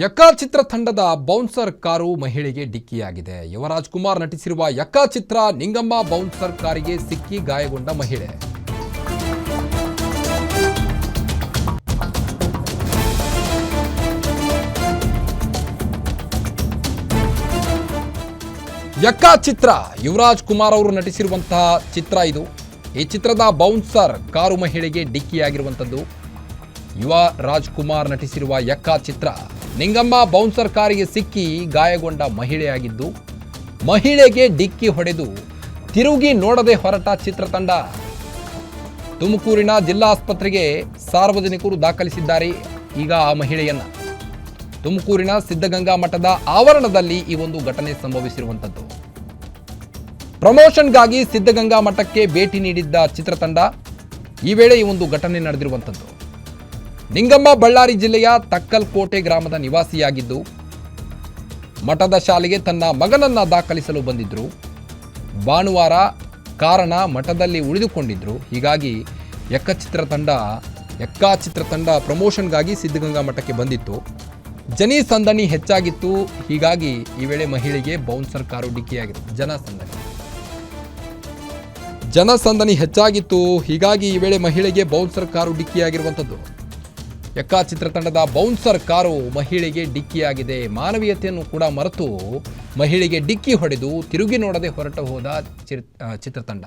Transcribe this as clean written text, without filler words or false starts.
ಯಕ್ಕಾ ಚಿತ್ರತಂಡದ bouncer car ಮಹಿಳೆಗೆ ಡಿಕ್ಕಿಯಾಗಿದೆ. ಯುವರಾಜ್ ಕುಮಾರ್ ನಟಿಸಿರುವ ಯಕ್ಕಾ ಚಿತ್ರ Ningamma bouncer ಕಾರಿಗೆ ಸಿಕ್ಕಿ ಗಾಯಗೊಂಡ ಮಹಿಳೆ. ಯಕ್ಕಾ ಚಿತ್ರ ಯುವರಾಜ್ ಕುಮಾರ್ ಅವರು ನಟಿಸಿರುವಂತಹ ಚಿತ್ರ ಇದು. ಈ ಚಿತ್ರದ ಬೌನ್ಸರ್ ಕಾರು ಮಹಿಳೆಗೆ ಡಿಕ್ಕಿಯಾಗಿರುವಂಥದ್ದು. ಯುವ ರಾಜ್ಕುಮಾರ್ ನಟಿಸಿರುವ ಯಕ್ಕಾ ಚಿತ್ರ ನಿಂಗಮ್ಮ ಬೌನ್ಸರ್ ಕಾರಿಗೆ ಸಿಕ್ಕಿ ಗಾಯಗೊಂಡ ಮಹಿಳೆಯಾಗಿದ್ದು, ಮಹಿಳೆಗೆ ಡಿಕ್ಕಿ ಹೊಡೆದು ತಿರುಗಿ ನೋಡದೆ ಹೊರಟ ಚಿತ್ರತಂಡ. ತುಮಕೂರಿನ ಜಿಲ್ಲಾ ಆಸ್ಪತ್ರೆಗೆ ಸಾರ್ವಜನಿಕರು ದಾಖಲಿಸಿದ್ದಾರೆ. ಈಗ ಆ ಮಹಿಳೆಯನ್ನ ತುಮಕೂರಿನ ಸಿದ್ಧಗಂಗಾ ಮಠದ ಆವರಣದಲ್ಲಿ ಈ ಒಂದು ಘಟನೆ ಸಂಭವಿಸಿರುವಂಥದ್ದು. ಪ್ರಮೋಷನ್ಗಾಗಿ ಸಿದ್ಧಗಂಗಾ ಮಠಕ್ಕೆ ಭೇಟಿ ನೀಡಿದ್ದ ಚಿತ್ರತಂಡ ಈ ವೇಳೆ ಈ ಒಂದು ಘಟನೆ ನಡೆದಿರುವಂಥದ್ದು. ನಿಂಗಮ್ಮ ಬಳ್ಳಾರಿ ಜಿಲ್ಲೆಯ ತಕ್ಕಲ್ಕೋಟೆ ಗ್ರಾಮದ ನಿವಾಸಿಯಾಗಿದ್ದು, ಮಠದ ಶಾಲೆಗೆ ತನ್ನ ಮಗನನ್ನ ದಾಖಲಿಸಲು ಬಂದಿದ್ರು. ಭಾನುವಾರ ಕಾರಣ ಮಠದಲ್ಲಿ ಉಳಿದುಕೊಂಡಿದ್ರು. ಹೀಗಾಗಿ ಯಕ್ಕಾ ಚಿತ್ರತಂಡ ಪ್ರಮೋಷನ್ಗಾಗಿ ಸಿದ್ಧಗಂಗಾ ಮಠಕ್ಕೆ ಬಂದಿತ್ತು. ಜನಸಂದಣಿ ಹೆಚ್ಚಾಗಿತ್ತು. ಹೀಗಾಗಿ ಈ ವೇಳೆ ಮಹಿಳೆಗೆ ಬೌನ್ಸರ್ ಕಾರು ಡಿಕ್ಕಿಯಾಗಿತ್ತು. ಜನಸಂದಣಿ ಹೆಚ್ಚಾಗಿತ್ತು. ಹೀಗಾಗಿ ಈ ವೇಳೆ ಮಹಿಳೆಗೆ ಬೌನ್ಸರ್ ಕಾರು ಡಿಕ್ಕಿಯಾಗಿರುವಂಥದ್ದು. ಯಕ್ಕಾ ಚಿತ್ರತಂಡದ ಬೌನ್ಸರ್ ಕಾರು ಮಹಿಳೆಗೆ ಡಿಕ್ಕಿಯಾಗಿದೆ. ಮಾನವೀಯತೆಯನ್ನು ಕೂಡ ಮರೆತು ಮಹಿಳೆಗೆ ಡಿಕ್ಕಿ ಹೊಡೆದು ತಿರುಗಿ ನೋಡದೆ ಹೊರಟು ಹೋದ ಚಿತ್ರತಂಡ.